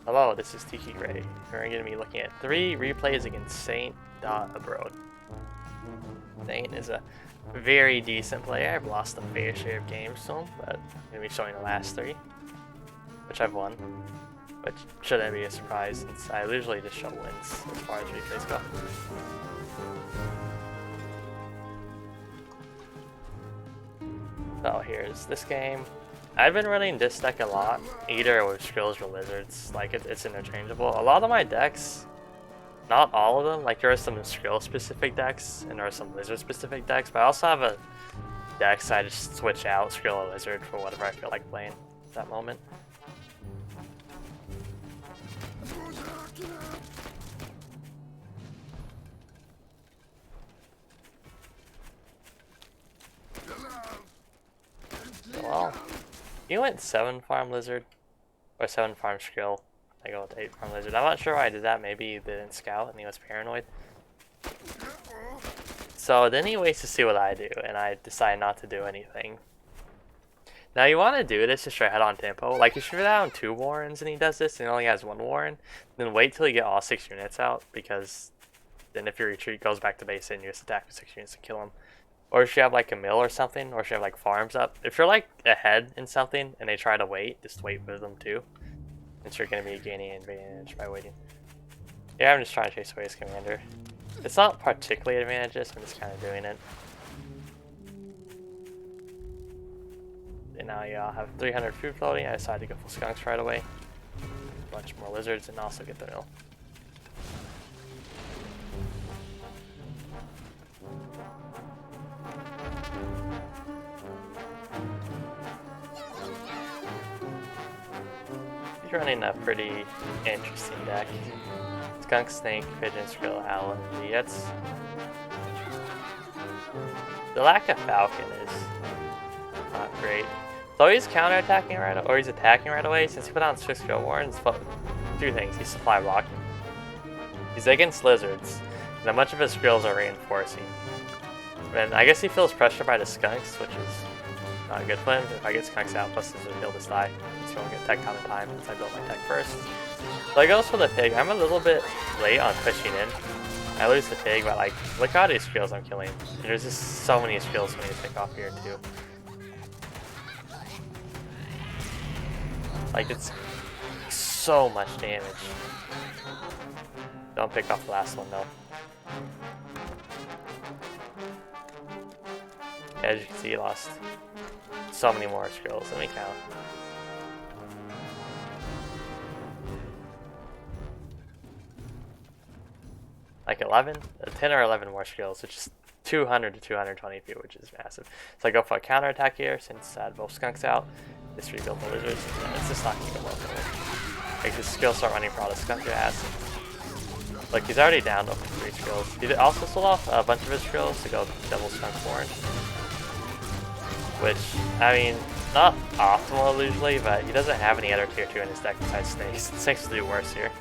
Hello, this is Tiki Ray. We're going to be looking at 3 replays against Saint Abroad. Saint is a very decent player. I've lost a fair share of games to him, but I'm going to be showing the last 3, which I've won. Which shouldn't be a surprise since I usually just show wins as far as replays go. So here's this game. I've been running this deck a lot, either with Skrills or Lizards. Like it's interchangeable. A lot of my decks, not all of them, like there are some Skrill specific decks and there are some Lizard specific decks, but I also have a decks I just switch out Skrill or Lizard for whatever I feel like playing at that moment. Well, you went 7 farm Lizard, or 7 farm Skrill. I go with 8 farm Lizard. I'm not sure why I did that. Maybe he didn't scout and he was paranoid. So then he waits to see what I do, and I decide not to do anything. Now you want to do this just right head on tempo. Like if you're down 2 Warrens and he does this and he only has 1 Warren, then wait till you get all 6 units out, because then if your retreat goes back to base and you just attack with 6 units and kill him. Or if you have like a mill or something, or if you have like farms up. If you're like ahead in something and they try to wait, just wait with them too. Since you're going to be gaining advantage by waiting. Yeah, I'm just trying to chase away his commander. It's not particularly advantageous, I'm just kind of doing it. And now y'all have 300 food floating. I decided to go for Skunks right away. A bunch more Lizards and also get the mill. He's running a pretty interesting deck. Skunk, Snake, Pigeon, Skrill, Owl, and G. That's... The lack of Falcon is not great. So he's counterattacking right away, or he's attacking right away. Since he put on 6 Skrill Warrens, 2 things. He's supply blocking. He's against Lizards, and a bunch of his Skrills are reinforcing. And I guess he feels pressure by the Skunks, which is not good for him. If I get Skunks out, plus Lizard, he'll just die. So he won't get tech on in time since I built my tech first. So he goes for the pig. I'm a little bit late on pushing in. I lose the pig, but like, look at all these Skrills I'm killing. And there's just so many Skrills for me to pick off here too. Like, it's so much damage. Don't pick off the last one though. As you can see, he lost so many more Skrills. Let me count. Like 10 or 11 more Skrills, which is 200 to 220 feet, which is massive. So I go for a counterattack here since I had both Skunks out. Just rebuild the Lizards, and it's just not gonna go well for me. Like, his Skrills start running for all the Skunk ass. Like, he's already down to 3 Skrills. He also sold off a bunch of his Skrills to go double Skunk Warren. Which, I mean, not optimal usually, but he doesn't have any other tier 2 in his deck besides Snakes. Snakes will do worse here.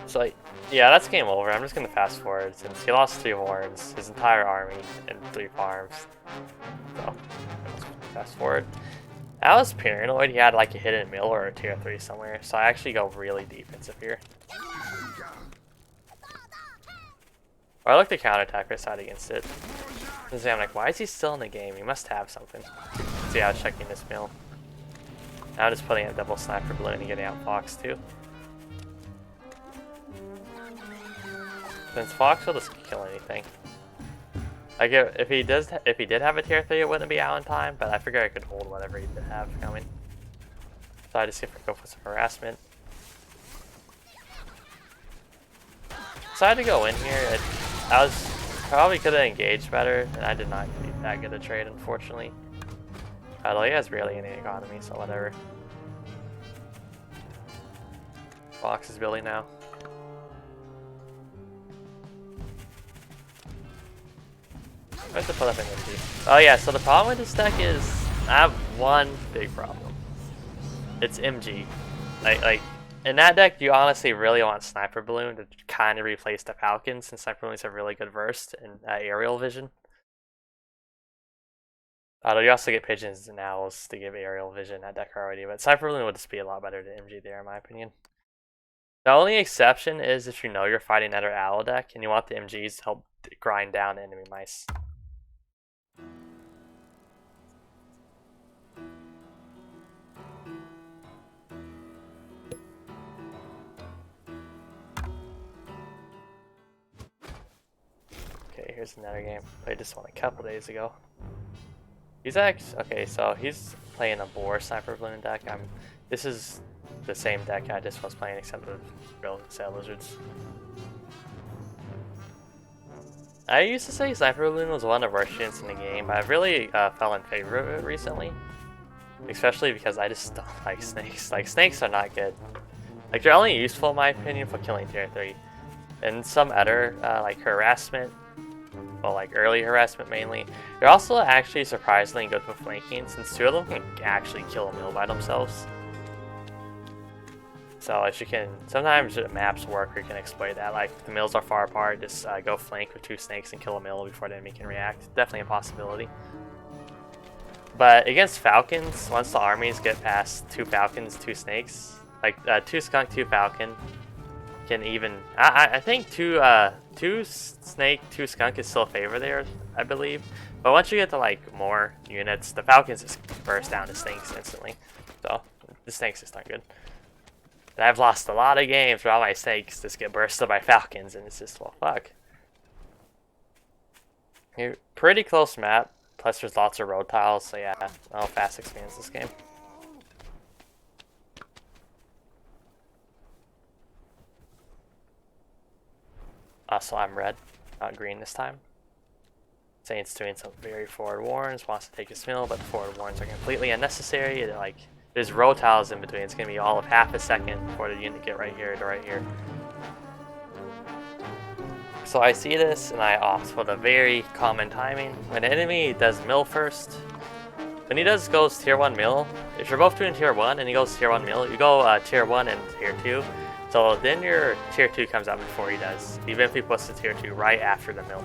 So, like, yeah, that's game over. I'm just gonna fast forward since he lost 3 Warrens, his entire army, and 3 farms. So, fast forward. I was paranoid he had like a hidden mill or a tier 3 somewhere, so I actually go really defensive here. Or I look to counterattack or side against it. And I'm like, why is he still in the game? He must have something. See, I was checking this mill. Now I'm just putting a double sniper balloon and getting out Fox too. Since Fox will just kill anything. Like if he did have a tier 3, it wouldn't be out in time, but I figured I could hold whatever he did have coming. So I just go for some harassment. So I had to go in here. I was probably could have engaged better, and I did not get that good a trade, unfortunately. Although he has barely any economy, so whatever. Fox is building now. I have to put up an MG. Oh yeah, so the problem with this deck is I have one big problem. It's MG. Like in that deck, you honestly really want Sniper Balloon to kind of replace the Falcon, since Sniper Balloons have really good burst and aerial vision. Although you also get pigeons and owls to give aerial vision at deck already, but Sniper Balloon would just be a lot better than MG there in my opinion. The only exception is if you know you're fighting another owl deck and you want the MGs to help grind down enemy mice. Okay, here's another game. Played this one a couple days ago. He's actually okay. So he's playing a boar Sniper Balloon deck. This is the same deck I just was playing, except with real sail lizards. I used to say Sniper Balloon was one of the worst units in the game, but I've really fell in favor of it recently. Especially because I just don't like snakes. Like, snakes are not good. Like, they're only useful in my opinion for killing tier 3. And some other, like harassment, well, like early harassment mainly, they're also actually surprisingly good for flanking, since 2 of them can actually kill a mill by themselves. So if you can, sometimes the maps work where you can exploit that. Like if the mills are far apart, just go flank with 2 snakes and kill a mill before the enemy can react. Definitely a possibility. But against falcons, once the armies get past 2 falcons, 2 snakes, like 2 skunk, 2 falcon, can even I think 2 snake, 2 skunk is still a favor there, I believe. But once you get to like more units, the falcons just burst down the snakes instantly. So the snakes just aren't good. And I've lost a lot of games where all my snakes just get bursted by falcons, and it's just, well, fuck. Pretty close map, plus there's lots of road tiles, so yeah, I'll fast experience this game. So I'm red, not green this time. Saint's doing some very forward warns, wants to take his mill, but the forward warns are completely unnecessary. They're like, there's row tiles in between. It's going to be all of half a second before the unit get right here to right here. So I see this and I opt for the very common timing. When the enemy does mill first, when he goes tier 1 mill, if you're both doing tier 1 and he goes tier 1 mill, you go tier 1 and tier 2. So then your tier 2 comes out before he does, even if he puts the tier 2 right after the mill.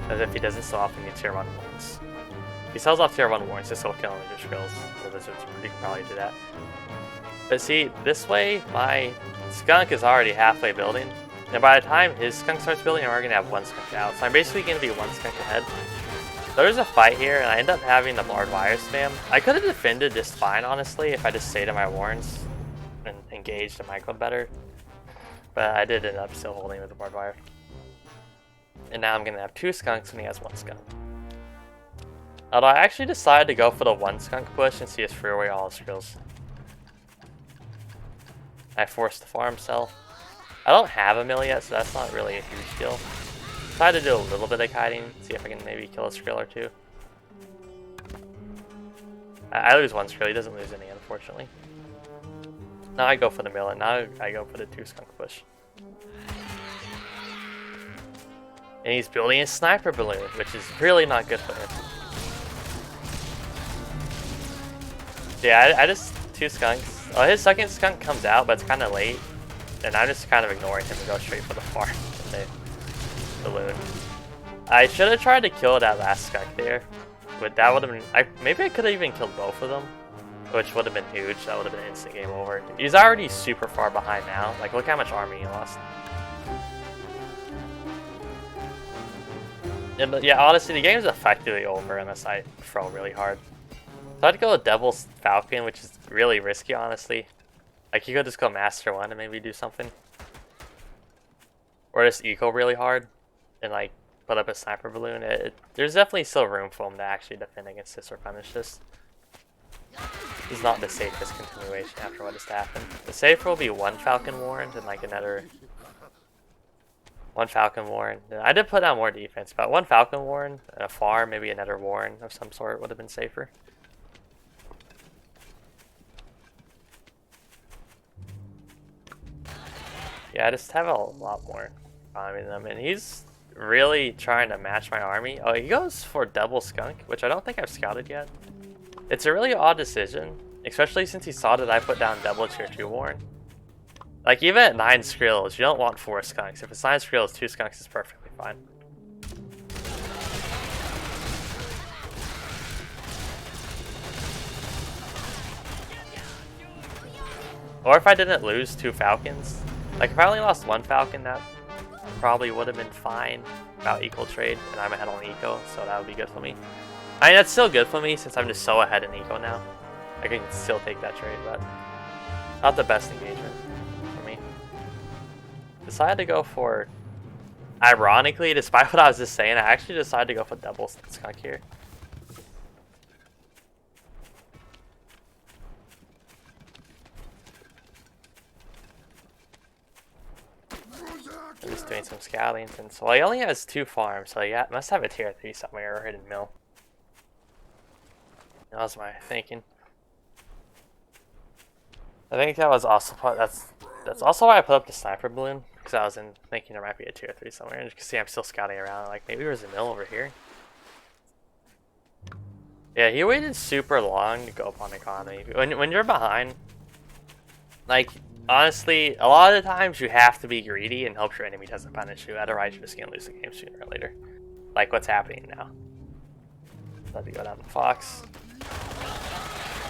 As if he doesn't sell off any tier 1 warns. If he sells off tier 1 warns, just he'll kill him with your skills. The lizards could probably do that. But see, this way, my skunk is already halfway building. And by the time his skunk starts building, we're going to have 1 skunk out. So I'm basically going to be 1 skunk ahead. So there's a fight here, and I end up having the barbed wire spam. I could have defended just fine, honestly, if I just stayed on my warns and engaged the micro better. But I did end up still holding with the barbed wire. And now I'm going to have 2 skunks when he has 1 skunk. Although I actually decided to go for the 1 skunk push and see us free away all his skills. I forced the farm sell. I don't have a mill yet, so that's not really a huge deal. Try to do a little bit of kiting, see if I can maybe kill a skrill or 2. I lose 1 skrill, he doesn't lose any, unfortunately. Now I go for the mill, and now I go for the 2 skunk push. And he's building a sniper balloon, which is really not good for him. Yeah, I just 2 skunks. Oh, his second skunk comes out, but it's kind of late. And I'm just kind of ignoring him and go straight for the farm with the balloon. I should have tried to kill that last skunk there. But that would have been... maybe I could have even killed both of them. Which would have been huge. That would have been an instant game over. He's already super far behind now. Like, look how much army he lost. And yeah, honestly, the game's effectively over unless I throw really hard. So I'd go with Devil's Falcon, which is really risky, honestly. Like, you could just go Master 1 and maybe do something. Or just eco really hard and, like, put up a Sniper Balloon. There's definitely still room for him to actually defend against this or punish this. This is not the safest continuation after what just happened. The safer will be 1 Falcon Warren and, like, another... 1 Falcon Warren. I did put down more defense, but 1 Falcon Warren and a farm, maybe another Warren of some sort would have been safer. Yeah, I just have a lot more time in them, and he's really trying to match my army. Oh, he goes for double skunk, which I don't think I've scouted yet. It's a really odd decision, especially since he saw that I put down double tier 2 Warren. Like, even at 9 skrills, you don't want 4 skunks. If it's 9 skrills, 2 skunks is perfectly fine. Or if I didn't lose 2 falcons. Like if I only lost 1 falcon, that probably would have been fine. About equal trade, and I'm ahead on eco, so that would be good for me. I mean, that's still good for me since I'm just so ahead in eco now. I can still take that trade, but not the best engagement for me. Decided to go for, ironically, despite what I was just saying, I actually decided to go for double skunk here. I'm just doing some scouting, and so he only has 2 farms, so he must have a tier 3 somewhere or hidden mill. That was my thinking. I think that was also that's also why I put up the sniper balloon, because I was thinking there might be a tier 3 somewhere. And you can see I'm still scouting around, like maybe there's a mill over here. Yeah, he waited super long to go up on economy. When you're behind, like honestly, a lot of the times you have to be greedy and hope your enemy doesn't punish you. Otherwise, you're just gonna lose the game sooner or later. Like what's happening now. Let me go down to Fox.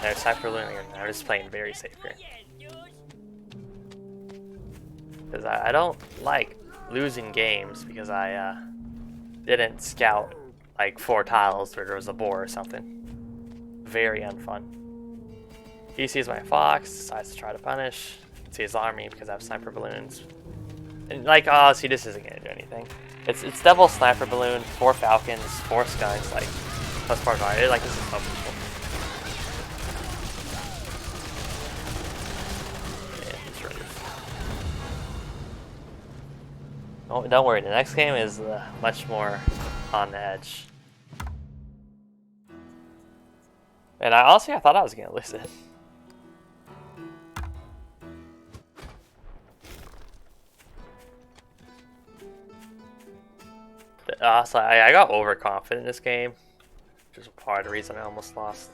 There's sniper balloon. I'm just playing very safe here. Because I don't like losing games because I didn't scout like 4 tiles where there was a boar or something. Very unfun. He sees my Fox, decides to try to punish. See his army because I have sniper balloons. And like, oh, see, this isn't gonna do anything. It's double sniper balloon, 4 falcons, 4 skunks, like plus part of it. Like this is so peaceful. Oh, don't worry, the next game is much more on the edge. And I thought I was gonna lose it. So I got overconfident in this game, which is part of the reason I almost lost.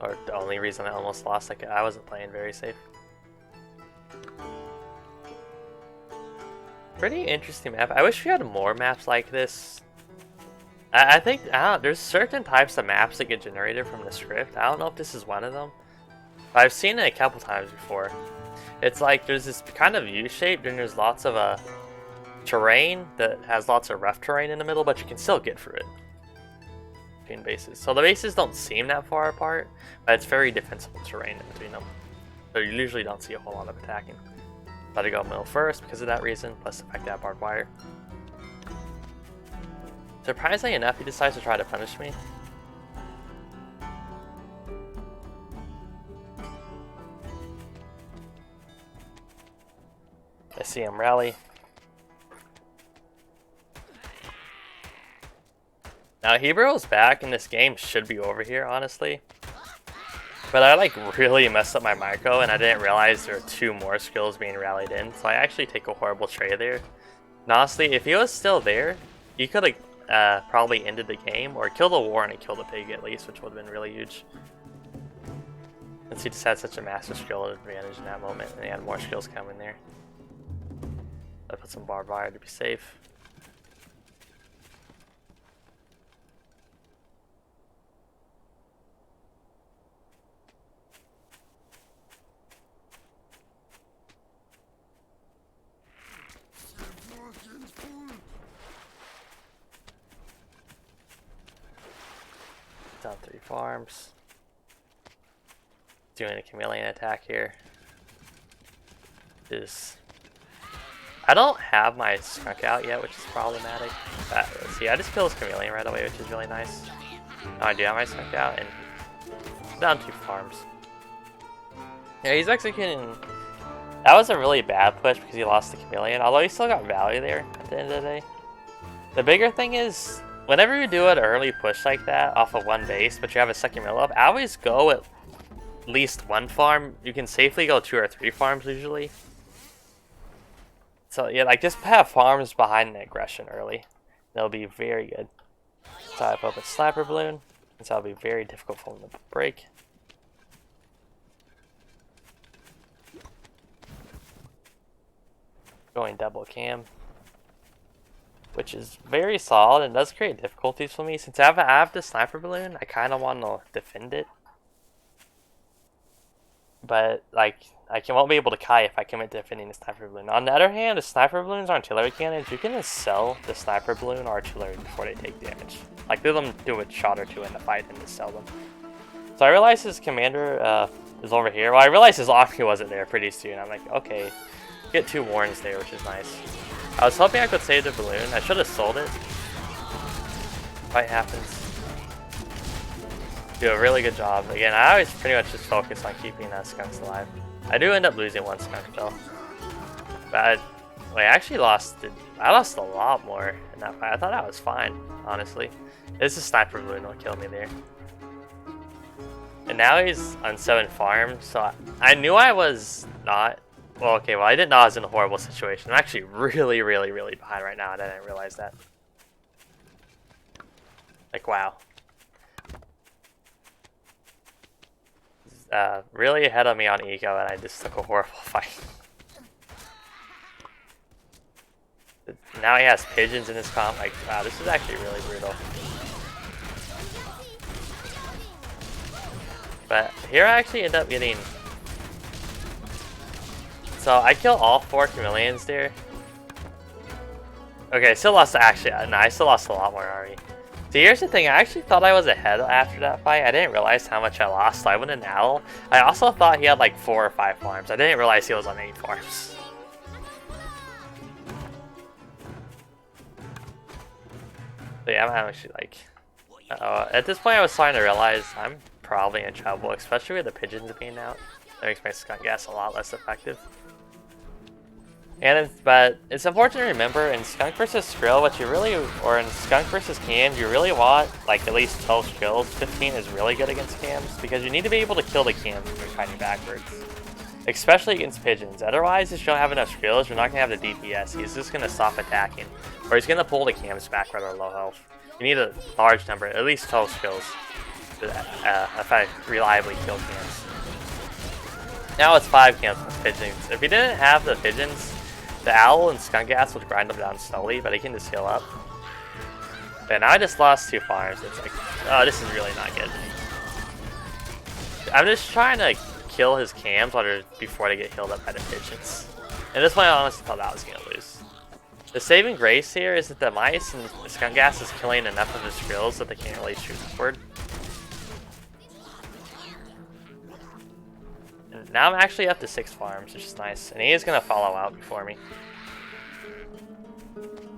Or the only reason I almost lost, like I wasn't playing very safe. Pretty interesting map. I wish we had more maps like this. I think there's certain types of maps that get generated from the script. I don't know if this is one of them. But I've seen it a couple times before. It's like there's this kind of U-shape, and there's lots of terrain that has lots of rough terrain in the middle, but you can still get through it between bases. So the bases don't seem that far apart, but it's very defensible terrain in between them. So you usually don't see a whole lot of attacking. Let it go middle first because of that reason, plus the fact that I have barbed wire. Surprisingly enough, he decides to try to punish me. I see him rally. Now Hero's back in this game should be over here, honestly. But I like really messed up my micro and I didn't realize there were 2 more skills being rallied in. So I actually take a horrible trade there. And honestly, if he was still there, he could have probably ended the game or killed the war and killed the pig at least, which would have been really huge. Since he just had such a massive skill advantage in that moment and he had more skills coming there. I put some barbed wire to be safe. Down 3 farms. Doing a chameleon attack here. I don't have my skunk out yet, which is problematic. Let's see, I just killed this chameleon right away, which is really nice. Oh, I do have my skunk out, and down 2 farms. Yeah, he's executing. That was a really bad push because he lost the chameleon, although he still got value there at the end of the day. The bigger thing is, whenever you do an early push like that off of 1 base, but you have a second mill up, I always go at least 1 farm. You can safely go 2 or 3 farms usually. So yeah, like just have farms behind the aggression early. They'll be very good. So I put up a sniper balloon, and so it'll be very difficult for them to break. Going double cam, which is very solid and does create difficulties for me. Since I have the sniper balloon, I kind of want to defend it. but like I won't be able to Kai if I commit to defending the sniper balloon. On the other hand, the sniper balloons are artillery cannons. You can just sell the sniper balloon or artillery before they take damage. Like let them do a shot or two in the fight and just sell them. So I realized his commander is over here. Well, I realized his army wasn't there pretty soon. I'm like, okay, get 2 warns there, which is nice. I was hoping I could save the balloon. I should have sold it. Fight happens. Do a really good job. Again, I always pretty much just focus on keeping skunks alive. I do end up losing 1 skunk though. But I actually lost. I lost a lot more in that fight. I thought I was fine, honestly. This is sniper balloon will kill me there. And now he's on 7 farms, so I knew I was not. Well, okay, well I didn't know I was in a horrible situation. I'm actually really, really, really behind right now, and I didn't realize that. Like, wow. Really ahead of me on eco, and I just took a horrible fight. Now he has pigeons in his comp. Like, wow, this is actually really brutal. But here I actually end up getting. So I kill all 4 chameleons there. Okay, still lost. Actually, no, I still lost a lot more army. See, here's the thing. I actually thought I was ahead after that fight. I didn't realize how much I lost. So I went in owl. I also thought he had like 4 or 5 farms. I didn't realize he was on 8 farms. So yeah, I'm actually like. At this point, I was starting to realize I'm probably in trouble, especially with the pigeons being out. That makes my skunk gas a lot less effective. But it's important to remember in skunk versus skrill, what you really, or in skunk versus cams, you really want like at least 12 skrills. 15 is really good against cams because you need to be able to kill the cams when you're fighting backwards, especially against pigeons. Otherwise, if you don't have enough skrills, you're not gonna have the DPS. He's just gonna stop attacking, or he's gonna pull the cams back where they're low health. You need a large number, at least 12 skills, to reliably kill cams. Now it's 5 cams with pigeons. If he didn't have the pigeons, the owl and skunk gas would grind them down slowly, but he can just heal up. And now I just lost 2 farms. It's like, oh, this is really not good. I'm just trying to kill his cams before they get healed up by the pigeons. And this one I honestly thought I was going to lose. The saving grace here is that the mice and the skunk gas is killing enough of his skills that they can't really shoot upward. And now I'm actually up to 6 farms, which is nice. And he is going to follow out before me.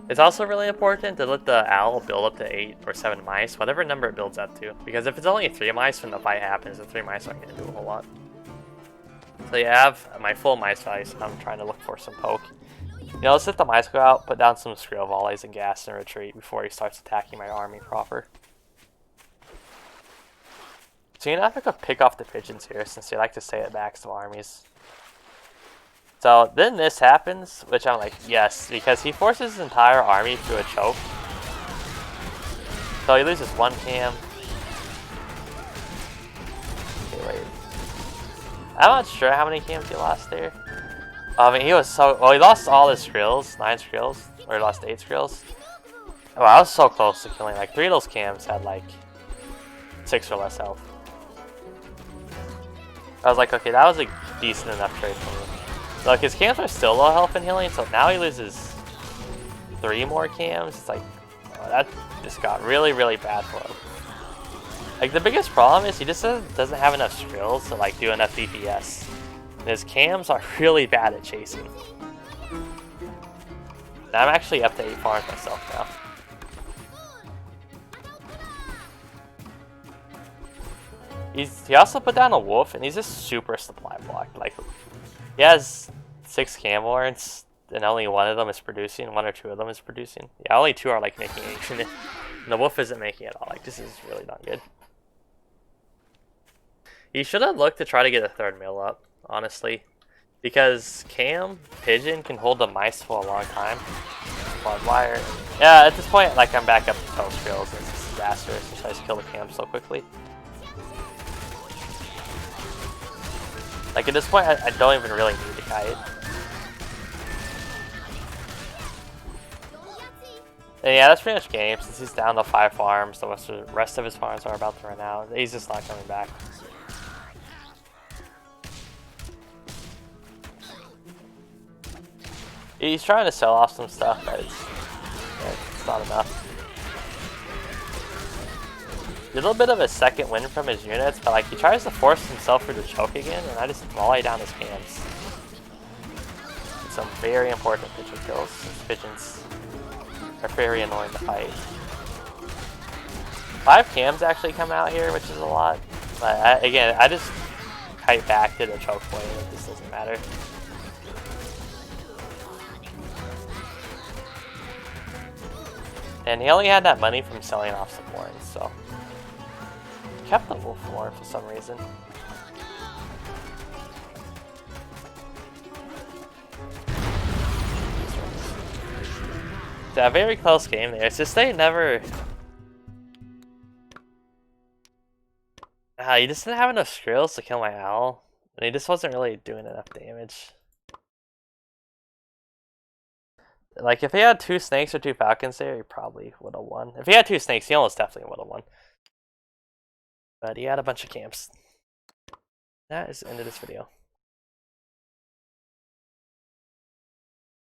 It's also really important to let the owl build up to 8 or 7 mice, whatever number it builds up to. Because if it's only 3 mice when the fight happens, the 3 mice aren't going to do a whole lot. So you have my full mice value, so I'm trying to look for some poke. You know, let's let the mice go out, put down some skrill volleys and gas and retreat before he starts attacking my army proper. So you know, I think I'll pick off the pigeons here since they like to stay at backs of armies. So then this happens, which I'm like, yes, because he forces his entire army through a choke. So he loses 1 cam. Okay, wait. I'm not sure how many cams he lost there. I mean, he was so... Well, he lost all his skrills, 9 skrills, or he lost 8 skrills. Oh, I was so close to killing. Like, 3 of those cams had like 6 or less health. I was like, okay, that was a decent enough trade for me. So, like, his cams are still low health and healing, so now he loses 3 more cams. It's like, oh, that just got really, really bad for him. Like, the biggest problem is he just doesn't have enough skills to, like, do enough DPS. And his cams are really bad at chasing. And I'm actually up to 8 farms myself now. He also put down a wolf, and he's just super supply blocked. Like, he has 6 cam warrants, and only 1 of them is producing. 1 or 2 of them is producing. Yeah, only 2 are like making action, and the wolf isn't making it all. Like, this is really not good. He should have looked to try to get a 3rd mill up, honestly, because cam pigeon can hold the mice for a long time. On wire. Yeah, at this point, like, I'm back up to 12 skills. It's disastrous since I just kill the cam so quickly. Like, at this point, I don't even really need to kite. And yeah, that's pretty much game. Since he's down to 5 farms, the rest of his farms are about to run out. He's just not coming back. He's trying to sell off some stuff, but it's not enough. A little bit of a second win from his units, but like he tries to force himself through the choke again, and I just volley down his cams. Some very important pigeon kills, since pigeons are very annoying to fight. 5 cams actually come out here, which is a lot. But again, I just kite back to the choke point, and it just doesn't matter. And he only had that money from selling off some warrens, so kept the wolf warren for some reason. It's a very close game there. It's just they never. He just didn't have enough skrills to kill my owl, and he just wasn't really doing enough damage. Like, if he had 2 snakes or 2 falcons there, he probably would have won. If he had 2 snakes, he almost definitely would have won. But he had a bunch of camps. That is the end of this video.